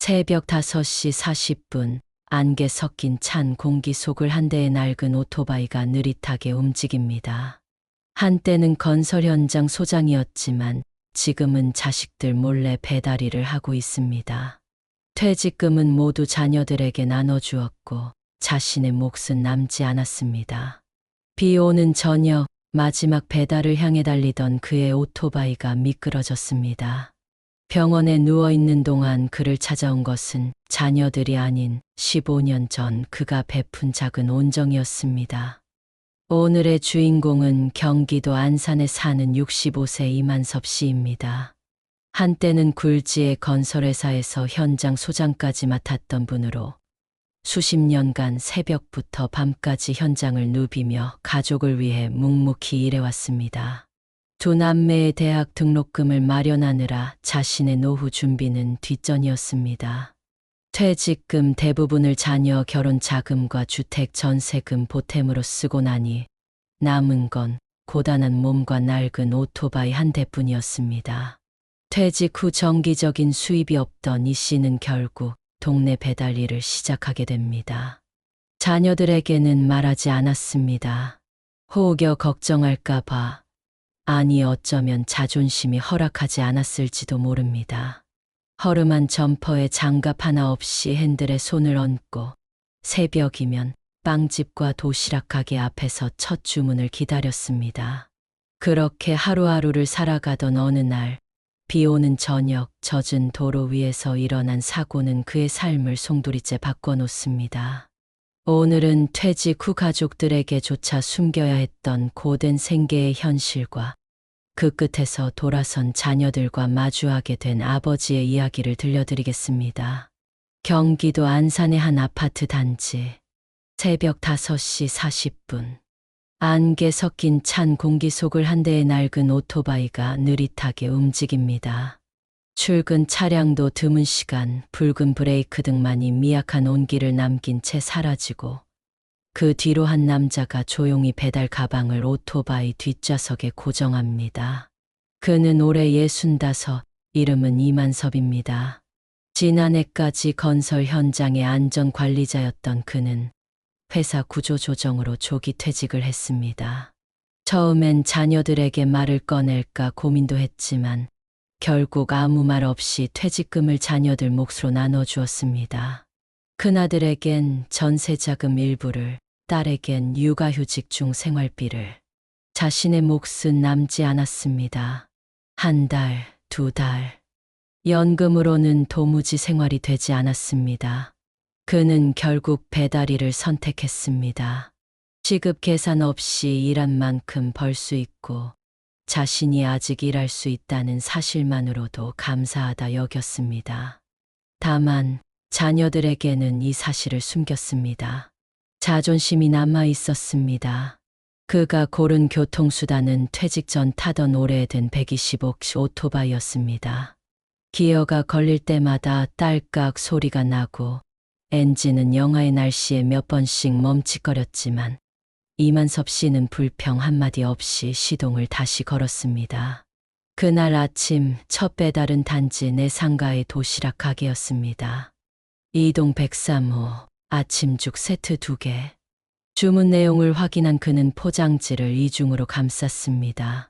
새벽 5시 40분, 안개 섞인 찬 공기 속을 한 대의 낡은 오토바이가 느릿하게 움직입니다. 한때는 건설 현장 소장이었지만 지금은 자식들 몰래 배달일을 하고 있습니다. 퇴직금은 모두 자녀들에게 나눠주었고 자신의 몫은 남지 않았습니다. 비 오는 저녁, 마지막 배달을 향해 달리던 그의 오토바이가 미끄러졌습니다. 병원에 누워있는 동안 그를 찾아온 것은 자녀들이 아닌 15년 전 그가 베푼 작은 온정이었습니다. 오늘의 주인공은 경기도 안산에 사는 65세 이만섭 씨입니다. 한때는 굴지의 건설회사에서 현장 소장까지 맡았던 분으로 수십 년간 새벽부터 밤까지 현장을 누비며 가족을 위해 묵묵히 일해왔습니다. 두 남매의 대학 등록금을 마련하느라 자신의 노후 준비는 뒷전이었습니다. 퇴직금 대부분을 자녀 결혼 자금과 주택 전세금 보탬으로 쓰고 나니 남은 건 고단한 몸과 낡은 오토바이 한 대뿐이었습니다. 퇴직 후 정기적인 수입이 없던 이 씨는 결국 동네 배달 일을 시작하게 됩니다. 자녀들에게는 말하지 않았습니다. 혹여 걱정할까봐, 아니 어쩌면 자존심이 허락하지 않았을지도 모릅니다. 허름한 점퍼에 장갑 하나 없이 핸들에 손을 얹고 새벽이면 빵집과 도시락 가게 앞에서 첫 주문을 기다렸습니다. 그렇게 하루하루를 살아가던 어느 날, 비 오는 저녁 젖은 도로 위에서 일어난 사고는 그의 삶을 송두리째 바꿔놓습니다. 오늘은 퇴직 후 가족들에게조차 숨겨야 했던 고된 생계의 현실과 그 끝에서 돌아선 자녀들과 마주하게 된 아버지의 이야기를 들려드리겠습니다. 경기도 안산의 한 아파트 단지. 새벽 5시 40분. 안개 섞인 찬 공기 속을 한 대의 낡은 오토바이가 느릿하게 움직입니다. 출근 차량도 드문 시간 붉은 브레이크 등만이 미약한 온기를 남긴 채 사라지고 그 뒤로 한 남자가 조용히 배달 가방을 오토바이 뒷좌석에 고정합니다. 그는 올해 65, 이름은 이만섭입니다. 지난해까지 건설 현장의 안전관리자였던 그는 회사 구조조정으로 조기 퇴직을 했습니다. 처음엔 자녀들에게 말을 꺼낼까 고민도 했지만 결국 아무 말 없이 퇴직금을 자녀들 몫으로 나눠주었습니다. 큰아들에겐 전세자금 일부를, 딸에겐 육아휴직 중 생활비를. 자신의 몫은 남지 않았습니다. 한 달, 두 달. 연금으로는 도무지 생활이 되지 않았습니다. 그는 결국 배달 일을 선택했습니다. 시급 계산 없이 일한 만큼 벌 수 있고 자신이 아직 일할 수 있다는 사실만으로도 감사하다 여겼습니다. 다만 자녀들에게는 이 사실을 숨겼습니다. 자존심이 남아 있었습니다. 그가 고른 교통수단은 퇴직 전 타던 오래된 125시 오토바이였습니다. 기어가 걸릴 때마다 딸깍 소리가 나고 엔진은 영하의 날씨에 몇 번씩 멈칫거렸지만 이만섭 씨는 불평 한마디 없이 시동을 다시 걸었습니다. 그날 아침 첫 배달은 단지 내 상가의 도시락 가게였습니다. 이동 103호, 아침죽 세트 2개. 주문 내용을 확인한 그는 포장지를 이중으로 감쌌습니다.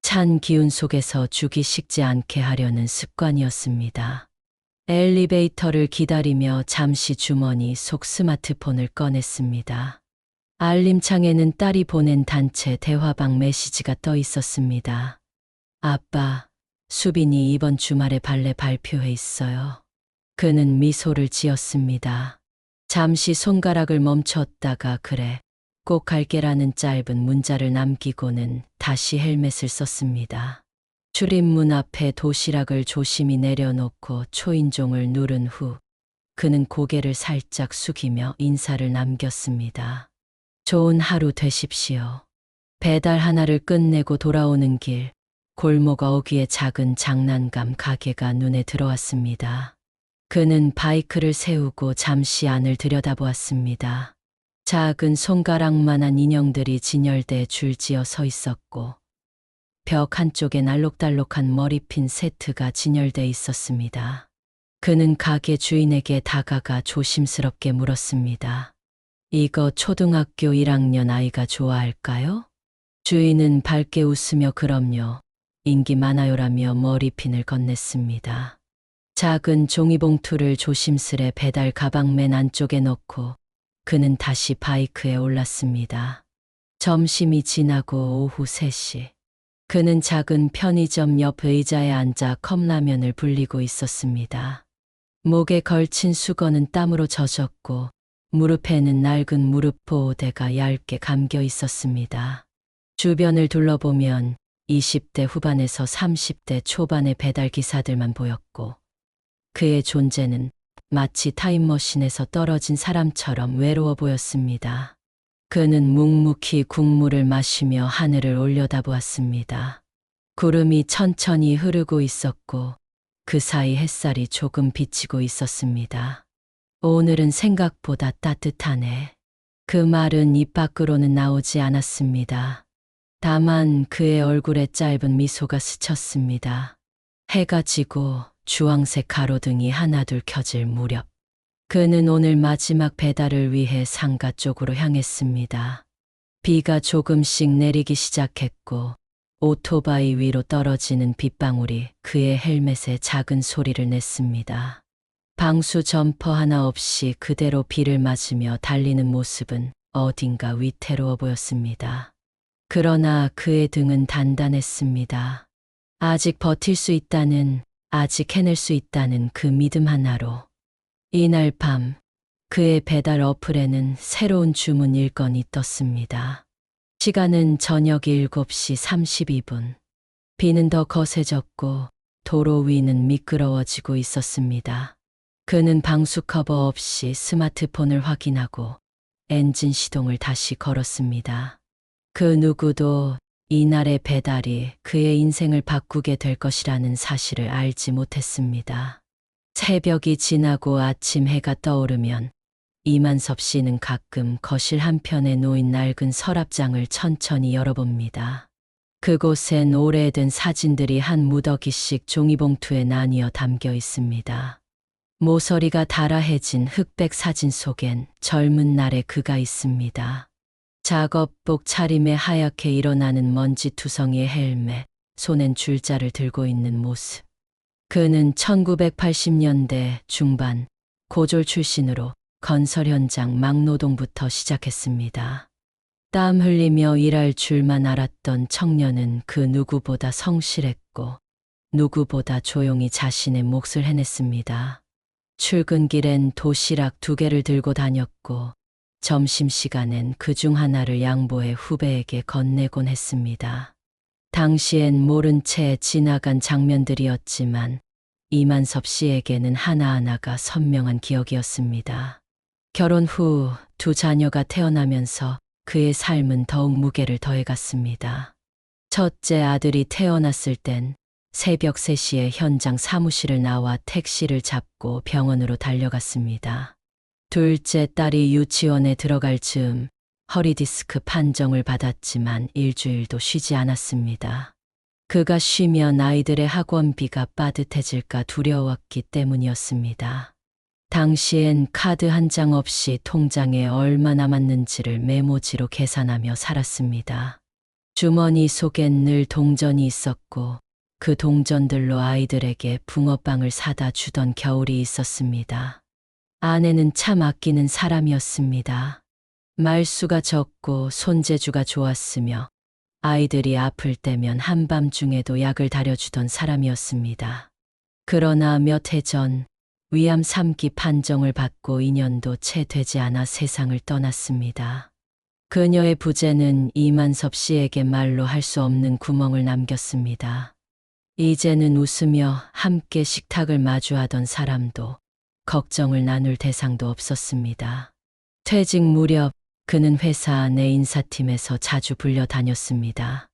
찬 기운 속에서 죽이 식지 않게 하려는 습관이었습니다. 엘리베이터를 기다리며 잠시 주머니 속 스마트폰을 꺼냈습니다. 알림창에는 딸이 보낸 단체 대화방 메시지가 떠 있었습니다. 아빠, 수빈이 이번 주말에 발레 발표회 있어요. 그는 미소를 지었습니다. 잠시 손가락을 멈췄다가 그래, 꼭 할게라는 짧은 문자를 남기고는 다시 헬멧을 썼습니다. 출입문 앞에 도시락을 조심히 내려놓고 초인종을 누른 후 그는 고개를 살짝 숙이며 인사를 남겼습니다. 좋은 하루 되십시오. 배달 하나를 끝내고 돌아오는 길, 골목 어귀의 작은 장난감 가게가 눈에 들어왔습니다. 그는 바이크를 세우고 잠시 안을 들여다보았습니다. 작은 손가락만한 인형들이 진열돼 줄지어 서 있었고 벽 한쪽엔 알록달록한 머리핀 세트가 진열돼 있었습니다. 그는 가게 주인에게 다가가 조심스럽게 물었습니다. 이거 초등학교 1학년 아이가 좋아할까요? 주인은 밝게 웃으며 그럼요. 인기 많아요라며 머리핀을 건넸습니다. 작은 종이봉투를 조심스레 배달 가방 맨 안쪽에 넣고 그는 다시 바이크에 올랐습니다. 점심이 지나고 오후 3시. 그는 작은 편의점 옆 의자에 앉아 컵라면을 불리고 있었습니다. 목에 걸친 수건은 땀으로 젖었고 무릎에는 낡은 무릎 보호대가 얇게 감겨 있었습니다. 주변을 둘러보면 20대 후반에서 30대 초반의 배달 기사들만 보였고 그의 존재는 마치 타임머신에서 떨어진 사람처럼 외로워 보였습니다. 그는 묵묵히 국물을 마시며 하늘을 올려다보았습니다. 구름이 천천히 흐르고 있었고 그 사이 햇살이 조금 비치고 있었습니다. 오늘은 생각보다 따뜻하네. 그 말은 입 밖으로는 나오지 않았습니다. 다만 그의 얼굴에 짧은 미소가 스쳤습니다. 해가 지고 주황색 가로등이 하나둘 켜질 무렵 그는 오늘 마지막 배달을 위해 상가 쪽으로 향했습니다. 비가 조금씩 내리기 시작했고 오토바이 위로 떨어지는 빗방울이 그의 헬멧에 작은 소리를 냈습니다. 방수 점퍼 하나 없이 그대로 비를 맞으며 달리는 모습은 어딘가 위태로워 보였습니다. 그러나 그의 등은 단단했습니다. 아직 버틸 수 있다는, 아직 해낼 수 있다는 그 믿음 하나로. 이날 밤 그의 배달 어플에는 새로운 주문 일건이 떴습니다. 시간은 저녁 7시 32분. 비는 더 거세졌고 도로 위는 미끄러워지고 있었습니다. 그는 방수 커버 없이 스마트폰을 확인하고 엔진 시동을 다시 걸었습니다. 그 누구도 이날의 배달이 그의 인생을 바꾸게 될 것이라는 사실을 알지 못했습니다. 새벽이 지나고 아침 해가 떠오르면 이만섭 씨는 가끔 거실 한편에 놓인 낡은 서랍장을 천천히 열어봅니다. 그곳엔 오래된 사진들이 한 무더기씩 종이봉투에 나뉘어 담겨 있습니다. 모서리가 달아해진 흑백 사진 속엔 젊은 날의 그가 있습니다. 작업복 차림에 하얗게 일어나는 먼지투성이의 헬멧, 손엔 줄자를 들고 있는 모습. 그는 1980년대 중반 고졸 출신으로 건설 현장 막노동부터 시작했습니다. 땀 흘리며 일할 줄만 알았던 청년은 그 누구보다 성실했고 누구보다 조용히 자신의 몫을 해냈습니다. 출근길엔 도시락 2개를 들고 다녔고 점심시간엔 그중 하나를 양보해 후배에게 건네곤 했습니다. 당시엔 모른 채 지나간 장면들이었지만 이만섭 씨에게는 하나하나가 선명한 기억이었습니다. 결혼 후 2 자녀가 태어나면서 그의 삶은 더욱 무게를 더해갔습니다. 첫째 아들이 태어났을 땐 새벽 3시에 현장 사무실을 나와 택시를 잡고 병원으로 달려갔습니다. 둘째 딸이 유치원에 들어갈 즈음 허리 디스크 판정을 받았지만 일주일도 쉬지 않았습니다. 그가 쉬면 아이들의 학원비가 빠듯해질까 두려웠기 때문이었습니다. 당시엔 카드 한 장 없이 통장에 얼마 남았는지를 메모지로 계산하며 살았습니다. 주머니 속엔 늘 동전이 있었고 그 동전들로 아이들에게 붕어빵을 사다 주던 겨울이 있었습니다. 아내는 참 아끼는 사람이었습니다. 말수가 적고 손재주가 좋았으며 아이들이 아플 때면 한밤중에도 약을 다려주던 사람이었습니다. 그러나 몇 해 전 위암 3기 판정을 받고 2년도 채 되지 않아 세상을 떠났습니다. 그녀의 부재는 이만섭 씨에게 말로 할 수 없는 구멍을 남겼습니다. 이제는 웃으며 함께 식탁을 마주하던 사람도 걱정을 나눌 대상도 없었습니다. 퇴직 무렵 그는 회사 내 인사팀에서 자주 불려다녔습니다.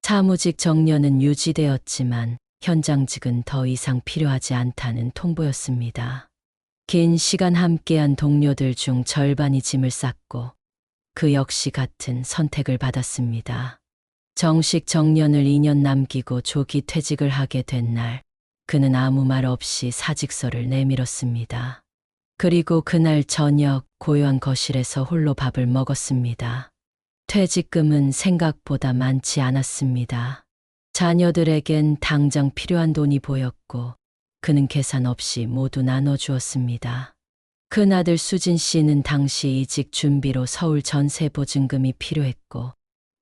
사무직 정년은 유지되었지만 현장직은 더 이상 필요하지 않다는 통보였습니다. 긴 시간 함께한 동료들 중 절반이 짐을 쌌고 그 역시 같은 선택을 받았습니다. 정식 정년을 2년 남기고 조기 퇴직을 하게 된 날 그는 아무 말 없이 사직서를 내밀었습니다. 그리고 그날 저녁 고요한 거실에서 홀로 밥을 먹었습니다. 퇴직금은 생각보다 많지 않았습니다. 자녀들에겐 당장 필요한 돈이 보였고 그는 계산 없이 모두 나눠주었습니다. 큰아들 수진 씨는 당시 이직 준비로 서울 전세 보증금이 필요했고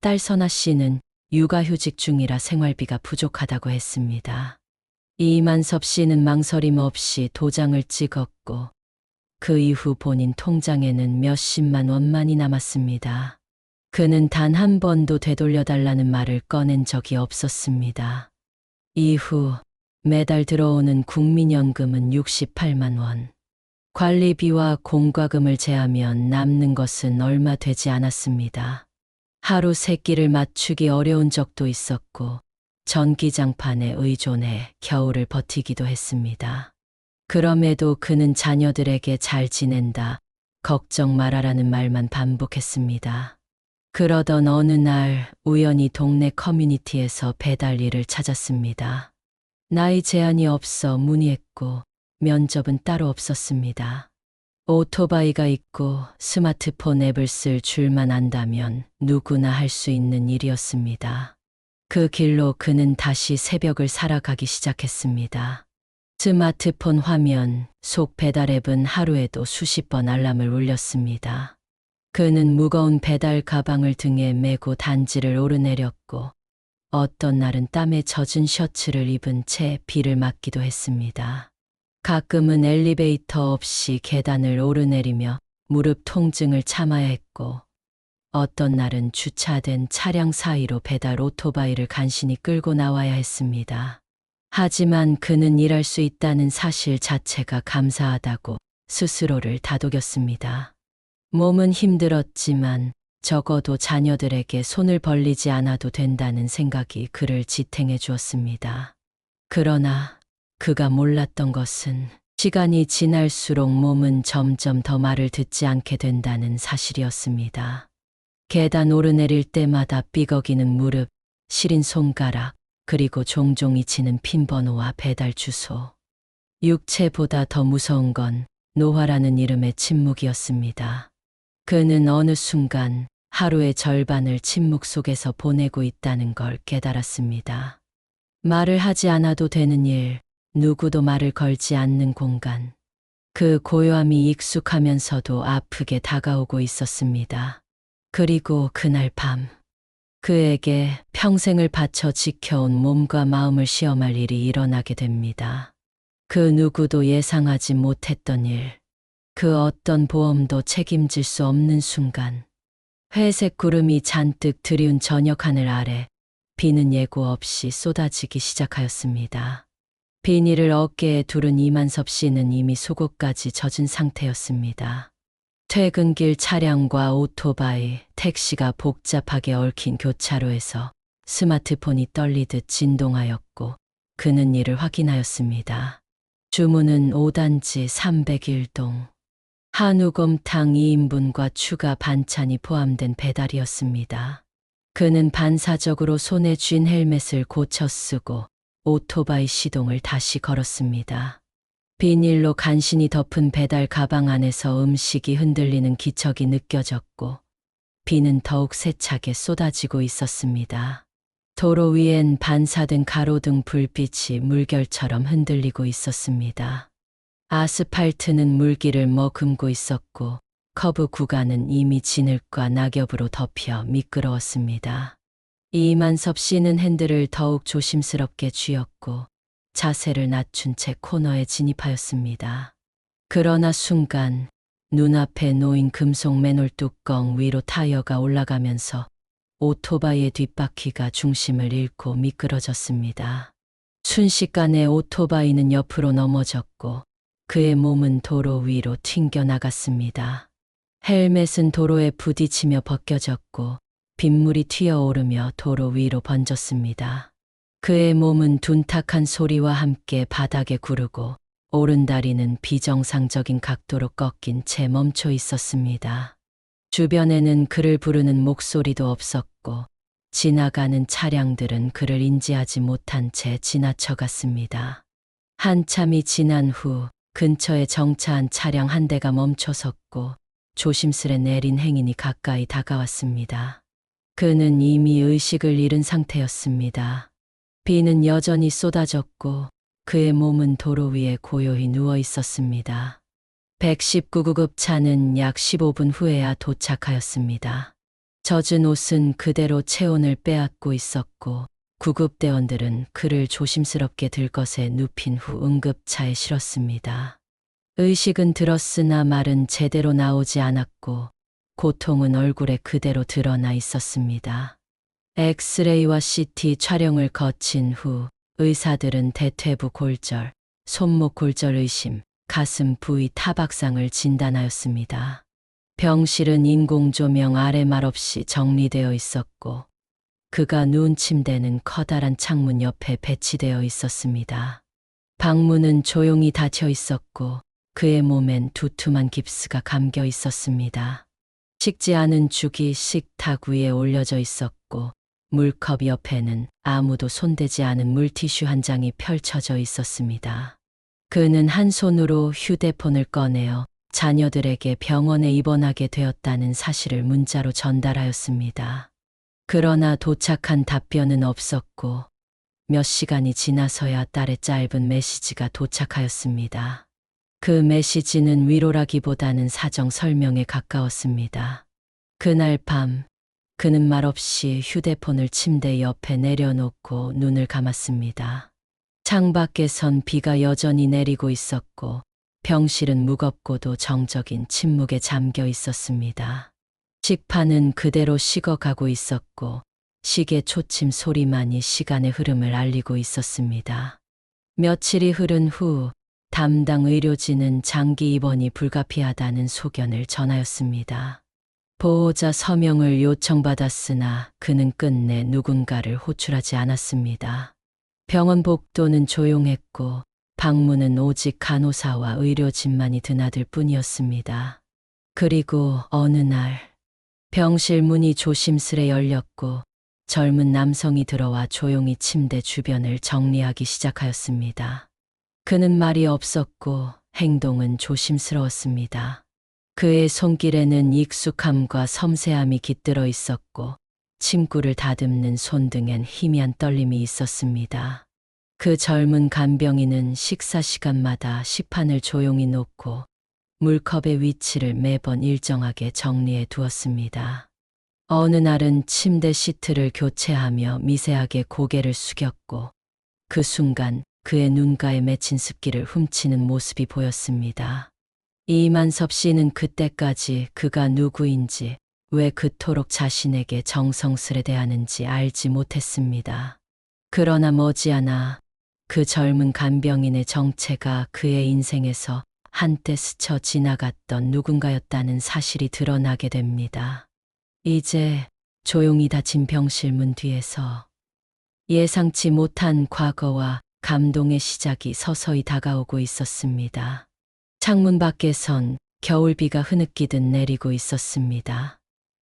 딸 선아 씨는 육아휴직 중이라 생활비가 부족하다고 했습니다. 이만섭 씨는 망설임 없이 도장을 찍었고 그 이후 본인 통장에는 몇십만 원만이 남았습니다. 그는 단 한 번도 되돌려달라는 말을 꺼낸 적이 없었습니다. 이후 매달 들어오는 국민연금은 68만 원. 관리비와 공과금을 제하면 남는 것은 얼마 되지 않았습니다. 하루 세 끼를 맞추기 어려운 적도 있었고 전기장판에 의존해 겨울을 버티기도 했습니다. 그럼에도 그는 자녀들에게 잘 지낸다, 걱정 말아라는 말만 반복했습니다. 그러던 어느 날 우연히 동네 커뮤니티에서 배달 일을 찾았습니다. 나이 제한이 없어 문의했고 면접은 따로 없었습니다. 오토바이가 있고 스마트폰 앱을 쓸 줄만 안다면 누구나 할 수 있는 일이었습니다. 그 길로 그는 다시 새벽을 살아가기 시작했습니다. 스마트폰 화면 속 배달 앱은 하루에도 수십 번 알람을 울렸습니다. 그는 무거운 배달 가방을 등에 메고 단지를 오르내렸고 어떤 날은 땀에 젖은 셔츠를 입은 채 비를 맞기도 했습니다. 가끔은 엘리베이터 없이 계단을 오르내리며 무릎 통증을 참아야 했고 어떤 날은 주차된 차량 사이로 배달 오토바이를 간신히 끌고 나와야 했습니다. 하지만 그는 일할 수 있다는 사실 자체가 감사하다고 스스로를 다독였습니다. 몸은 힘들었지만 적어도 자녀들에게 손을 벌리지 않아도 된다는 생각이 그를 지탱해 주었습니다. 그러나 그가 몰랐던 것은 시간이 지날수록 몸은 점점 더 말을 듣지 않게 된다는 사실이었습니다. 계단 오르내릴 때마다 삐걱이는 무릎, 시린 손가락, 그리고 종종 잊히는 핀번호와 배달 주소. 육체보다 더 무서운 건 노화라는 이름의 침묵이었습니다. 그는 어느 순간 하루의 절반을 침묵 속에서 보내고 있다는 걸 깨달았습니다. 말을 하지 않아도 되는 일, 누구도 말을 걸지 않는 공간. 그 고요함이 익숙하면서도 아프게 다가오고 있었습니다. 그리고 그날 밤, 그에게 평생을 바쳐 지켜온 몸과 마음을 시험할 일이 일어나게 됩니다. 그 누구도 예상하지 못했던 일, 그 어떤 보험도 책임질 수 없는 순간, 회색 구름이 잔뜩 드리운 저녁 하늘 아래 비는 예고 없이 쏟아지기 시작하였습니다. 비닐을 어깨에 두른 이만섭 씨는 이미 속옷까지 젖은 상태였습니다. 퇴근길 차량과 오토바이, 택시가 복잡하게 얽힌 교차로에서 스마트폰이 떨리듯 진동하였고 그는 이를 확인하였습니다. 주문은 5단지 301동. 한우곰탕 2인분과 추가 반찬이 포함된 배달이었습니다. 그는 반사적으로 손에 쥔 헬멧을 고쳐 쓰고 오토바이 시동을 다시 걸었습니다. 비닐로 간신히 덮은 배달 가방 안에서 음식이 흔들리는 기척이 느껴졌고 비는 더욱 세차게 쏟아지고 있었습니다. 도로 위엔 반사된 가로등 불빛이 물결처럼 흔들리고 있었습니다. 아스팔트는 물기를 머금고 있었고 커브 구간은 이미 진흙과 낙엽으로 덮여 미끄러웠습니다. 이만섭 씨는 핸들을 더욱 조심스럽게 쥐었고 자세를 낮춘 채 코너에 진입하였습니다. 그러나 순간 눈앞에 놓인 금속 맨홀 뚜껑 위로 타이어가 올라가면서 오토바이의 뒷바퀴가 중심을 잃고 미끄러졌습니다. 순식간에 오토바이는 옆으로 넘어졌고 그의 몸은 도로 위로 튕겨나갔습니다. 헬멧은 도로에 부딪히며 벗겨졌고 빗물이 튀어오르며 도로 위로 번졌습니다. 그의 몸은 둔탁한 소리와 함께 바닥에 구르고 오른다리는 비정상적인 각도로 꺾인 채 멈춰 있었습니다. 주변에는 그를 부르는 목소리도 없었고 지나가는 차량들은 그를 인지하지 못한 채 지나쳐갔습니다. 한참이 지난 후 근처에 정차한 차량 한 대가 멈춰섰고 조심스레 내린 행인이 가까이 다가왔습니다. 그는 이미 의식을 잃은 상태였습니다. 비는 여전히 쏟아졌고 그의 몸은 도로 위에 고요히 누워 있었습니다. 119구급 차는 약 15분 후에야 도착하였습니다. 젖은 옷은 그대로 체온을 빼앗고 있었고 구급대원들은 그를 조심스럽게 들것에 눕힌 후 응급차에 실었습니다. 의식은 들었으나 말은 제대로 나오지 않았고 고통은 얼굴에 그대로 드러나 있었습니다. 엑스레이와 CT 촬영을 거친 후 의사들은 대퇴부 골절, 손목 골절 의심, 가슴 부위 타박상을 진단하였습니다. 병실은 인공조명 아래 말없이 정리되어 있었고 그가 누운 침대는 커다란 창문 옆에 배치되어 있었습니다. 방문은 조용히 닫혀 있었고 그의 몸엔 두툼한 깁스가 감겨 있었습니다. 식지 않은 죽이 식탁 위에 올려져 있었고 물컵 옆에는 아무도 손대지 않은 물티슈 한 장이 펼쳐져 있었습니다. 그는 한 손으로 휴대폰을 꺼내어 자녀들에게 병원에 입원하게 되었다는 사실을 문자로 전달하였습니다. 그러나 도착한 답변은 없었고 몇 시간이 지나서야 딸의 짧은 메시지가 도착하였습니다. 그 메시지는 위로라기보다는 사정 설명에 가까웠습니다. 그날 밤 그는 말없이 휴대폰을 침대 옆에 내려놓고 눈을 감았습니다. 창밖에선 비가 여전히 내리고 있었고 병실은 무겁고도 정적인 침묵에 잠겨 있었습니다. 식판은 그대로 식어가고 있었고 시계 초침 소리만이 시간의 흐름을 알리고 있었습니다. 며칠이 흐른 후 담당 의료진은 장기 입원이 불가피하다는 소견을 전하였습니다. 보호자 서명을 요청받았으나 그는 끝내 누군가를 호출하지 않았습니다. 병원 복도는 조용했고 방문은 오직 간호사와 의료진만이 드나들 뿐이었습니다. 그리고 어느 날 병실 문이 조심스레 열렸고 젊은 남성이 들어와 조용히 침대 주변을 정리하기 시작하였습니다. 그는 말이 없었고 행동은 조심스러웠습니다. 그의 손길에는 익숙함과 섬세함이 깃들어 있었고 침구를 다듬는 손등엔 희미한 떨림이 있었습니다. 그 젊은 간병인은 식사 시간마다 식판을 조용히 놓고 물컵의 위치를 매번 일정하게 정리해 두었습니다. 어느 날은 침대 시트를 교체하며 미세하게 고개를 숙였고 그 순간 그의 눈가에 맺힌 습기를 훔치는 모습이 보였습니다. 이만섭 씨는 그때까지 그가 누구인지 왜 그토록 자신에게 정성스레 대하는지 알지 못했습니다. 그러나 머지않아 그 젊은 간병인의 정체가 그의 인생에서 한때 스쳐 지나갔던 누군가였다는 사실이 드러나게 됩니다. 이제 조용히 닫힌 병실 문 뒤에서 예상치 못한 과거와 감동의 시작이 서서히 다가오고 있었습니다. 창문 밖에선 겨울비가 흐느끼듯 내리고 있었습니다.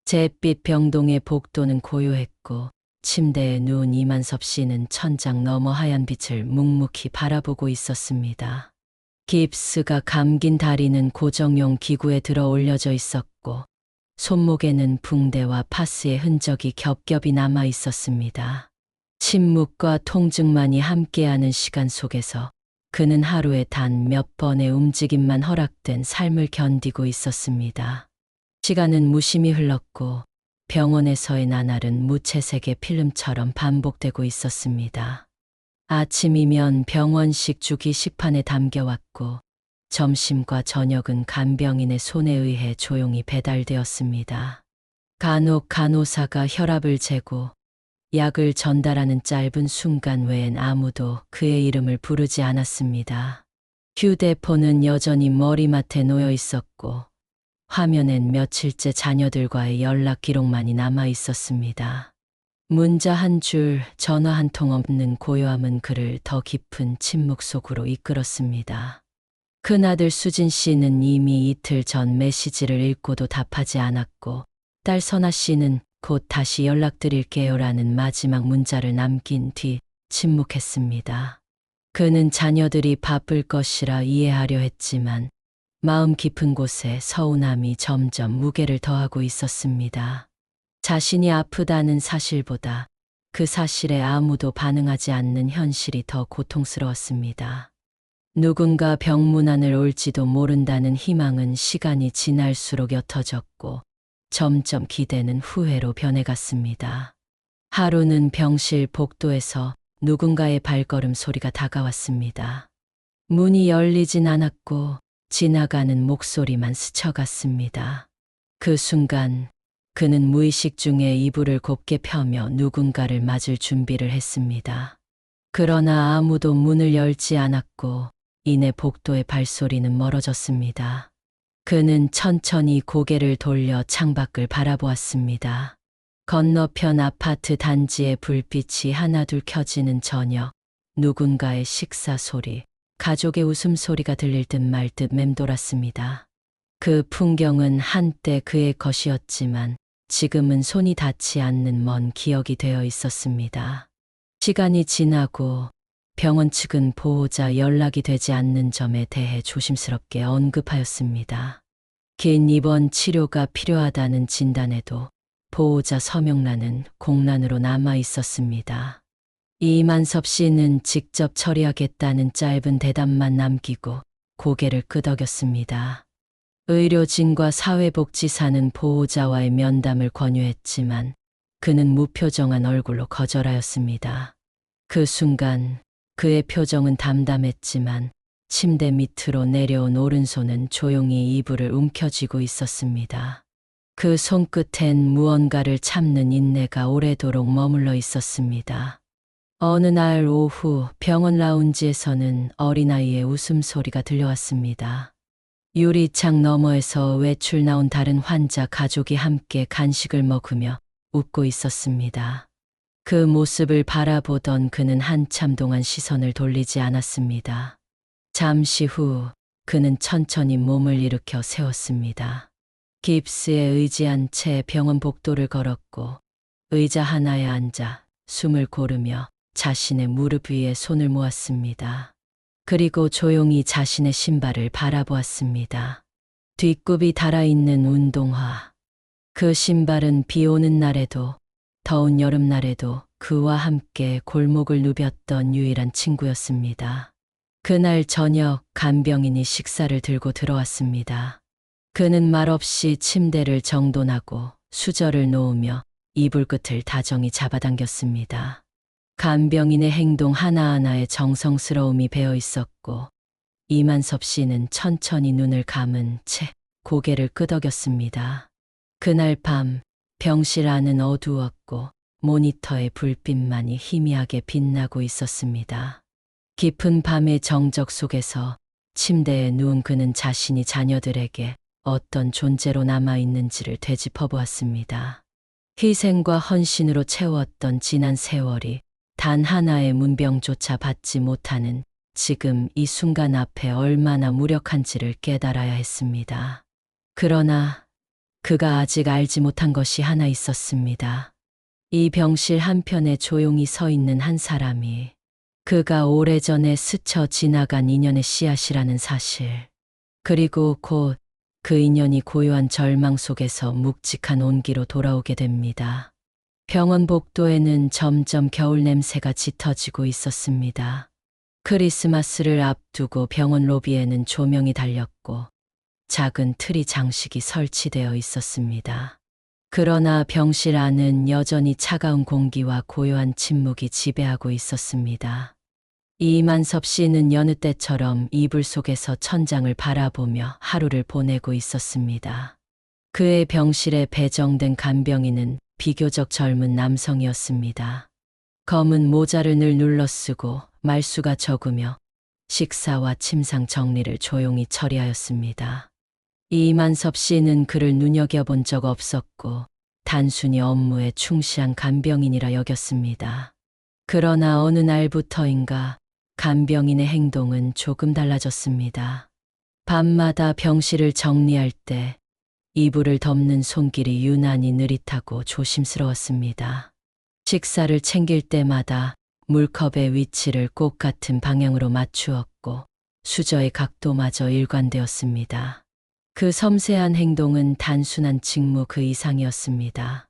잿빛 병동의 복도는 고요했고 침대에 누운 이만섭 씨는 천장 너머 하얀 빛을 묵묵히 바라보고 있었습니다. 깁스가 감긴 다리는 고정용 기구에 들어 올려져 있었고 손목에는 붕대와 파스의 흔적이 겹겹이 남아 있었습니다. 침묵과 통증만이 함께하는 시간 속에서 그는 하루에 단 몇 번의 움직임만 허락된 삶을 견디고 있었습니다. 시간은 무심히 흘렀고 병원에서의 나날은 무채색의 필름처럼 반복되고 있었습니다. 아침이면 병원식 죽이 식판에 담겨왔고 점심과 저녁은 간병인의 손에 의해 조용히 배달되었습니다. 간혹 간호사가 혈압을 재고 약을 전달하는 짧은 순간 외엔 아무도 그의 이름을 부르지 않았습니다. 휴대폰은 여전히 머리맡에 놓여 있었고 화면엔 며칠째 자녀들과의 연락 기록만이 남아 있었습니다. 문자 한 줄, 전화 한 통 없는 고요함은 그를 더 깊은 침묵 속으로 이끌었습니다. 큰아들 수진 씨는 이미 이틀 전 메시지를 읽고도 답하지 않았고 딸 선아 씨는 곧 다시 연락드릴게요라는 마지막 문자를 남긴 뒤 침묵했습니다. 그는 자녀들이 바쁠 것이라 이해하려 했지만 마음 깊은 곳에 서운함이 점점 무게를 더하고 있었습니다. 자신이 아프다는 사실보다 그 사실에 아무도 반응하지 않는 현실이 더 고통스러웠습니다. 누군가 병문안을 올지도 모른다는 희망은 시간이 지날수록 옅어졌고 점점 기대는 후회로 변해갔습니다. 하루는 병실 복도에서 누군가의 발걸음 소리가 다가왔습니다. 문이 열리진 않았고 지나가는 목소리만 스쳐갔습니다. 그 순간 그는 무의식 중에 이불을 곱게 펴며 누군가를 맞을 준비를 했습니다. 그러나 아무도 문을 열지 않았고 이내 복도의 발소리는 멀어졌습니다. 그는 천천히 고개를 돌려 창밖을 바라보았습니다. 건너편 아파트 단지의 불빛이 하나둘 켜지는 저녁, 누군가의 식사 소리, 가족의 웃음소리가 들릴 듯 말 듯 맴돌았습니다. 그 풍경은 한때 그의 것이었지만 지금은 손이 닿지 않는 먼 기억이 되어 있었습니다. 시간이 지나고 병원 측은 보호자 연락이 되지 않는 점에 대해 조심스럽게 언급하였습니다. 긴 입원 치료가 필요하다는 진단에도 보호자 서명란은 공란으로 남아 있었습니다. 이만섭 씨는 직접 처리하겠다는 짧은 대답만 남기고 고개를 끄덕였습니다. 의료진과 사회복지사는 보호자와의 면담을 권유했지만 그는 무표정한 얼굴로 거절하였습니다. 그 순간 그의 표정은 담담했지만 침대 밑으로 내려온 오른손은 조용히 이불을 움켜쥐고 있었습니다. 그 손끝엔 무언가를 참는 인내가 오래도록 머물러 있었습니다. 어느 날 오후 병원 라운지에서는 어린아이의 웃음소리가 들려왔습니다. 유리창 너머에서 외출 나온 다른 환자 가족이 함께 간식을 먹으며 웃고 있었습니다. 그 모습을 바라보던 그는 한참 동안 시선을 돌리지 않았습니다. 잠시 후 그는 천천히 몸을 일으켜 세웠습니다. 깁스에 의지한 채 병원 복도를 걸었고 의자 하나에 앉아 숨을 고르며 자신의 무릎 위에 손을 모았습니다. 그리고 조용히 자신의 신발을 바라보았습니다. 뒷굽이 달아있는 운동화. 그 신발은 비 오는 날에도 더운 여름날에도 그와 함께 골목을 누볐던 유일한 친구였습니다. 그날 저녁 간병인이 식사를 들고 들어왔습니다. 그는 말없이 침대를 정돈하고 수저를 놓으며 이불 끝을 다정히 잡아당겼습니다. 간병인의 행동 하나하나에 정성스러움이 배어 있었고 이만섭 씨는 천천히 눈을 감은 채 고개를 끄덕였습니다. 그날 밤 병실 안은 어두웠고 모니터의 불빛만이 희미하게 빛나고 있었습니다. 깊은 밤의 정적 속에서 침대에 누운 그는 자신이 자녀들에게 어떤 존재로 남아있는지를 되짚어 보았습니다. 희생과 헌신으로 채웠던 지난 세월이 단 하나의 문병조차 받지 못하는 지금 이 순간 앞에 얼마나 무력한지를 깨달아야 했습니다. 그러나 그가 아직 알지 못한 것이 하나 있었습니다. 이 병실 한편에 조용히 서 있는 한 사람이 그가 오래전에 스쳐 지나간 인연의 씨앗이라는 사실, 그리고 곧 그 인연이 고요한 절망 속에서 묵직한 온기로 돌아오게 됩니다. 병원 복도에는 점점 겨울 냄새가 짙어지고 있었습니다. 크리스마스를 앞두고 병원 로비에는 조명이 달렸고 작은 트리 장식이 설치되어 있었습니다. 그러나 병실 안은 여전히 차가운 공기와 고요한 침묵이 지배하고 있었습니다. 이만섭 씨는 여느 때처럼 이불 속에서 천장을 바라보며 하루를 보내고 있었습니다. 그의 병실에 배정된 간병인은 비교적 젊은 남성이었습니다. 검은 모자를 늘 눌러쓰고 말수가 적으며 식사와 침상 정리를 조용히 처리하였습니다. 이만섭 씨는 그를 눈여겨본 적 없었고 단순히 업무에 충실한 간병인이라 여겼습니다. 그러나 어느 날부터인가 간병인의 행동은 조금 달라졌습니다. 밤마다 병실을 정리할 때 이불을 덮는 손길이 유난히 느릿하고 조심스러웠습니다. 식사를 챙길 때마다 물컵의 위치를 꼭 같은 방향으로 맞추었고 수저의 각도마저 일관되었습니다. 그 섬세한 행동은 단순한 직무 그 이상이었습니다.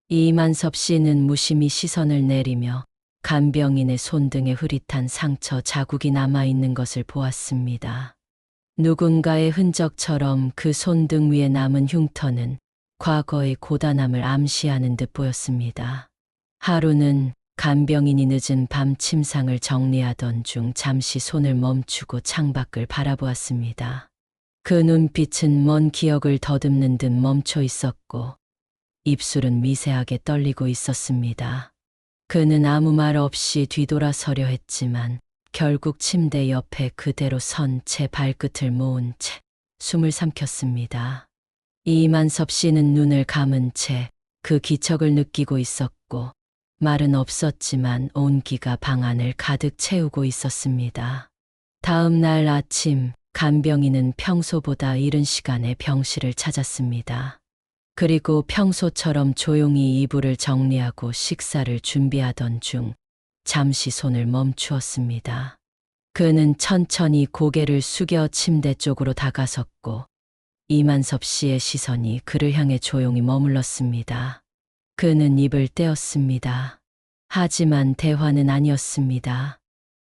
이만섭 씨는 무심히 시선을 내리며 간병인의 손등에 흐릿한 상처 자국이 남아있는 것을 보았습니다. 누군가의 흔적처럼 그 손등 위에 남은 흉터는 과거의 고단함을 암시하는 듯 보였습니다. 하루는 간병인이 늦은 밤 침상을 정리하던 중 잠시 손을 멈추고 창밖을 바라보았습니다. 그 눈빛은 먼 기억을 더듬는 듯 멈춰 있었고 입술은 미세하게 떨리고 있었습니다. 그는 아무 말 없이 뒤돌아서려 했지만 결국 침대 옆에 그대로 선 채 발끝을 모은 채 숨을 삼켰습니다. 이만섭 씨는 눈을 감은 채 그 기척을 느끼고 있었고 말은 없었지만 온기가 방 안을 가득 채우고 있었습니다. 다음 날 아침 간병인은 평소보다 이른 시간에 병실을 찾았습니다. 그리고 평소처럼 조용히 이불을 정리하고 식사를 준비하던 중 잠시 손을 멈추었습니다. 그는 천천히 고개를 숙여 침대 쪽으로 다가섰고 이만섭 씨의 시선이 그를 향해 조용히 머물렀습니다. 그는 입을 떼었습니다. 하지만 대화는 아니었습니다.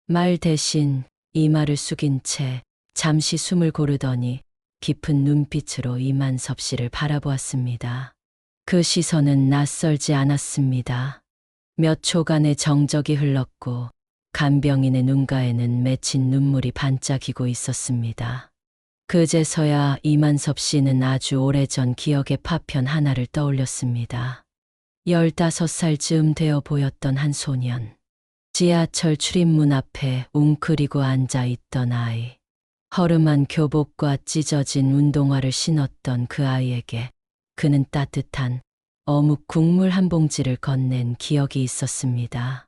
말 대신 이마를 숙인 채 잠시 숨을 고르더니 깊은 눈빛으로 이만섭 씨를 바라보았습니다. 그 시선은 낯설지 않았습니다. 몇 초간의 정적이 흘렀고 간병인의 눈가에는 맺힌 눈물이 반짝이고 있었습니다. 그제서야 이만섭 씨는 아주 오래전 기억의 파편 하나를 떠올렸습니다. 15살쯤 되어 보였던 한 소년. 지하철 출입문 앞에 웅크리고 앉아 있던 아이. 허름한 교복과 찢어진 운동화를 신었던 그 아이에게 그는 따뜻한 어묵 국물 한 봉지를 건넨 기억이 있었습니다.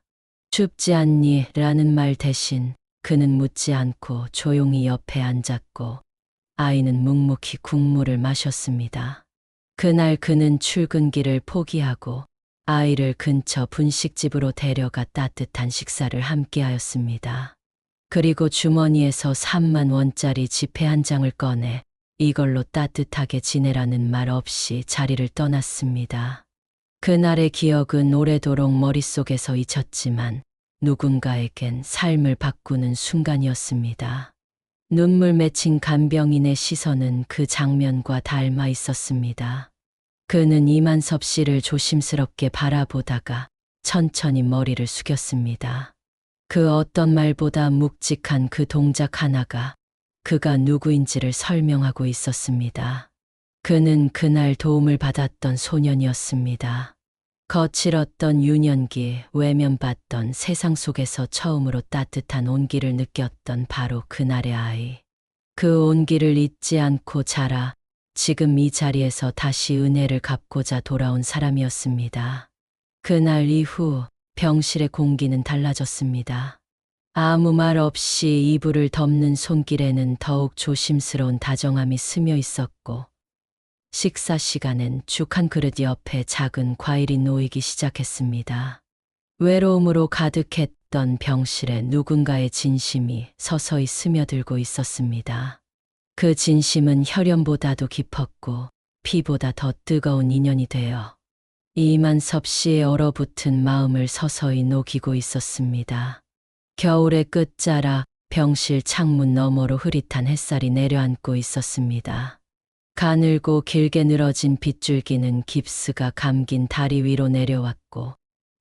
춥지 않니? 라는 말 대신 그는 묻지 않고 조용히 옆에 앉았고 아이는 묵묵히 국물을 마셨습니다. 그날 그는 출근길을 포기하고 아이를 근처 분식집으로 데려가 따뜻한 식사를 함께하였습니다. 그리고 주머니에서 3만 원짜리 지폐 한 장을 꺼내 이걸로 따뜻하게 지내라는 말 없이 자리를 떠났습니다. 그날의 기억은 오래도록 머릿속에서 잊혔지만 누군가에겐 삶을 바꾸는 순간이었습니다. 눈물 맺힌 간병인의 시선은 그 장면과 닮아 있었습니다. 그는 이만섭 씨를 조심스럽게 바라보다가 천천히 머리를 숙였습니다. 그 어떤 말보다 묵직한 그 동작 하나가 그가 누구인지를 설명하고 있었습니다. 그는 그날 도움을 받았던 소년이었습니다. 거칠었던 유년기, 외면받던 세상 속에서 처음으로 따뜻한 온기를 느꼈던 바로 그날의 아이. 그 온기를 잊지 않고 자라 지금 이 자리에서 다시 은혜를 갚고자 돌아온 사람이었습니다. 그날 이후 병실의 공기는 달라졌습니다. 아무 말 없이 이불을 덮는 손길에는 더욱 조심스러운 다정함이 스며 있었고 식사 시간엔 죽 한 그릇 옆에 작은 과일이 놓이기 시작했습니다. 외로움으로 가득했던 병실에 누군가의 진심이 서서히 스며들고 있었습니다. 그 진심은 혈연보다도 깊었고 피보다 더 뜨거운 인연이 되어 이만섭 씨의 얼어붙은 마음을 서서히 녹이고 있었습니다. 겨울의 끝자락 병실 창문 너머로 흐릿한 햇살이 내려앉고 있었습니다. 가늘고 길게 늘어진 빗줄기는 깁스가 감긴 다리 위로 내려왔고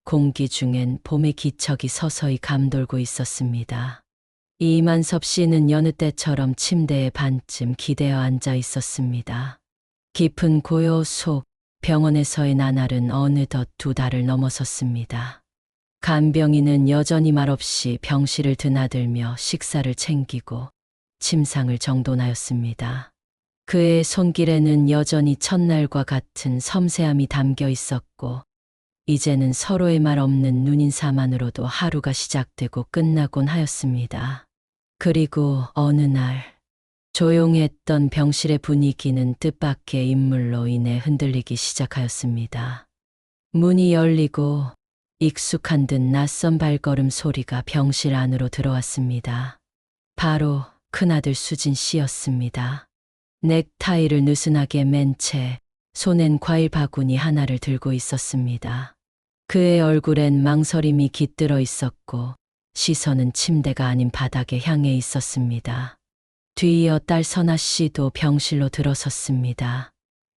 공기 중엔 봄의 기척이 서서히 감돌고 있었습니다. 이만섭 씨는 여느 때처럼 침대에 반쯤 기대어 앉아 있었습니다. 깊은 고요 속 병원에서의 나날은 어느덧 2달을 넘어섰습니다. 간병인은 여전히 말없이 병실을 드나들며 식사를 챙기고 침상을 정돈하였습니다. 그의 손길에는 여전히 첫날과 같은 섬세함이 담겨 있었고 이제는 서로의 말 없는 눈인사만으로도 하루가 시작되고 끝나곤 하였습니다. 그리고 어느 날 조용했던 병실의 분위기는 뜻밖의 인물로 인해 흔들리기 시작하였습니다. 문이 열리고 익숙한 듯 낯선 발걸음 소리가 병실 안으로 들어왔습니다. 바로 큰아들 수진 씨였습니다. 넥타이를 느슨하게 맨 채 손엔 과일 바구니 하나를 들고 있었습니다. 그의 얼굴엔 망설임이 깃들어 있었고 시선은 침대가 아닌 바닥에 향해 있었습니다. 뒤이어 딸 선아 씨도 병실로 들어섰습니다.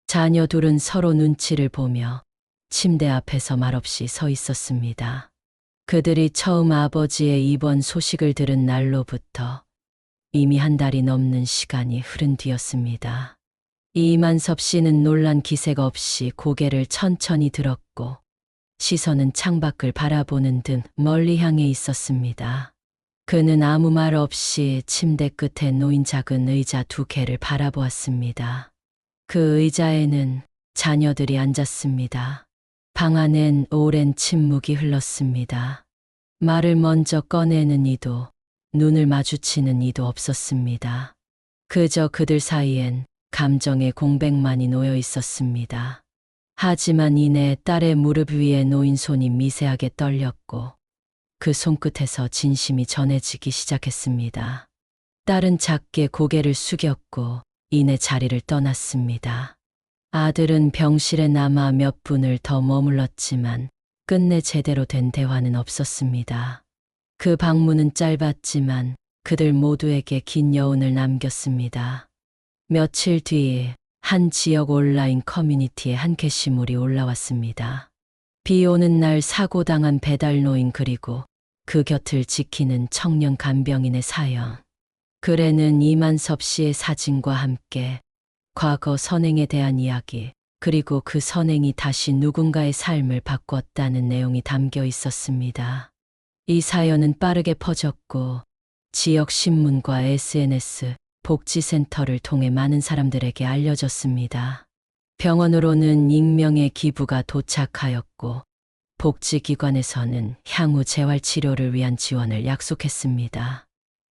자녀 둘은 서로 눈치를 보며 침대 앞에서 말없이 서 있었습니다. 그들이 처음 아버지의 입원 소식을 들은 날로부터 이미 한 달이 넘는 시간이 흐른 뒤였습니다. 이만섭 씨는 놀란 기색 없이 고개를 천천히 들었고 시선은 창밖을 바라보는 듯 멀리 향해 있었습니다. 그는 아무 말 없이 침대 끝에 놓인 작은 의자 두 개를 바라보았습니다. 그 의자에는 자녀들이 앉았습니다. 방 안엔 오랜 침묵이 흘렀습니다. 말을 먼저 꺼내는 이도 눈을 마주치는 이도 없었습니다. 그저 그들 사이엔 감정의 공백만이 놓여 있었습니다. 하지만 이내 딸의 무릎 위에 놓인 손이 미세하게 떨렸고 그 손끝에서 진심이 전해지기 시작했습니다. 딸은 작게 고개를 숙였고 이내 자리를 떠났습니다. 아들은 병실에 남아 몇 분을 더 머물렀지만 끝내 제대로 된 대화는 없었습니다. 그 방문은 짧았지만 그들 모두에게 긴 여운을 남겼습니다. 며칠 뒤 한 지역 온라인 커뮤니티에 한 게시물이 올라왔습니다. 비 오는 날 사고당한 배달노인 그리고 그 곁을 지키는 청년 간병인의 사연. 글에는 이만섭 씨의 사진과 함께 과거 선행에 대한 이야기, 그리고 그 선행이 다시 누군가의 삶을 바꿨다는 내용이 담겨 있었습니다. 이 사연은 빠르게 퍼졌고 지역 신문과 SNS, 복지센터를 통해 많은 사람들에게 알려졌습니다. 병원으로는 익명의 기부가 도착하였고 복지기관에서는 향후 재활치료를 위한 지원을 약속했습니다.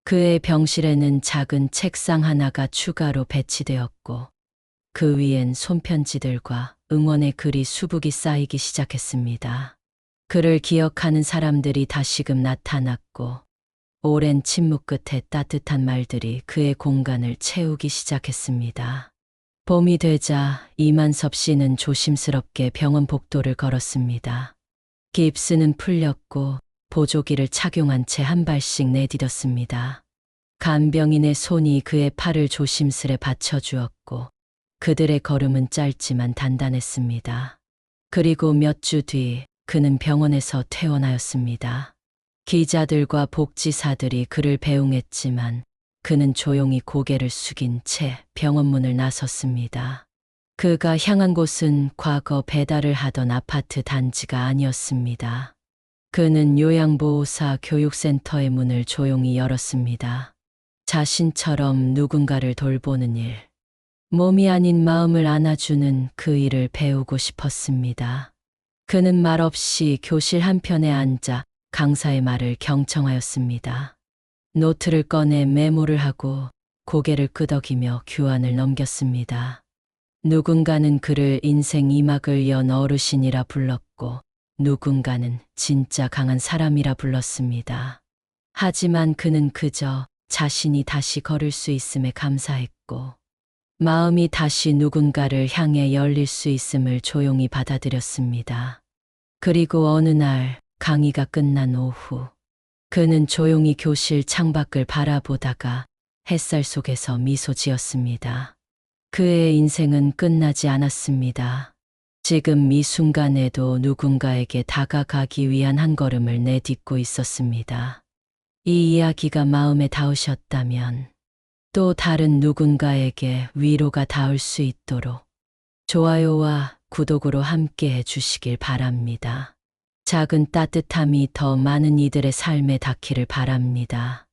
그의 병실에는 작은 책상 하나가 추가로 배치되었고 그 위엔 손편지들과 응원의 글이 수북이 쌓이기 시작했습니다. 그를 기억하는 사람들이 다시금 나타났고 오랜 침묵 끝에 따뜻한 말들이 그의 공간을 채우기 시작했습니다. 봄이 되자 이만섭 씨는 조심스럽게 병원 복도를 걸었습니다. 깁스는 풀렸고 보조기를 착용한 채 한 발씩 내디뎠습니다. 간병인의 손이 그의 팔을 조심스레 받쳐주었고 그들의 걸음은 짧지만 단단했습니다. 그리고 몇 주 뒤 그는 병원에서 퇴원하였습니다. 기자들과 복지사들이 그를 배웅했지만 그는 조용히 고개를 숙인 채 병원 문을 나섰습니다. 그가 향한 곳은 과거 배달을 하던 아파트 단지가 아니었습니다. 그는 요양보호사 교육센터의 문을 조용히 열었습니다. 자신처럼 누군가를 돌보는 일, 몸이 아닌 마음을 안아주는 그 일을 배우고 싶었습니다. 그는 말없이 교실 한편에 앉아 강사의 말을 경청하였습니다. 노트를 꺼내 메모를 하고 고개를 끄덕이며 규안을 넘겼습니다. 누군가는 그를 인생 이막을 연 어르신이라 불렀고 누군가는 진짜 강한 사람이라 불렀습니다. 하지만 그는 그저 자신이 다시 걸을 수 있음에 감사했고 마음이 다시 누군가를 향해 열릴 수 있음을 조용히 받아들였습니다. 그리고 어느 날 강의가 끝난 오후 그는 조용히 교실 창밖을 바라보다가 햇살 속에서 미소 지었습니다. 그의 인생은 끝나지 않았습니다. 지금 이 순간에도 누군가에게 다가가기 위한 한 걸음을 내딛고 있었습니다. 이 이야기가 마음에 닿으셨다면 또 다른 누군가에게 위로가 닿을 수 있도록 좋아요와 구독으로 함께 해주시길 바랍니다. 작은 따뜻함이 더 많은 이들의 삶에 닿기를 바랍니다.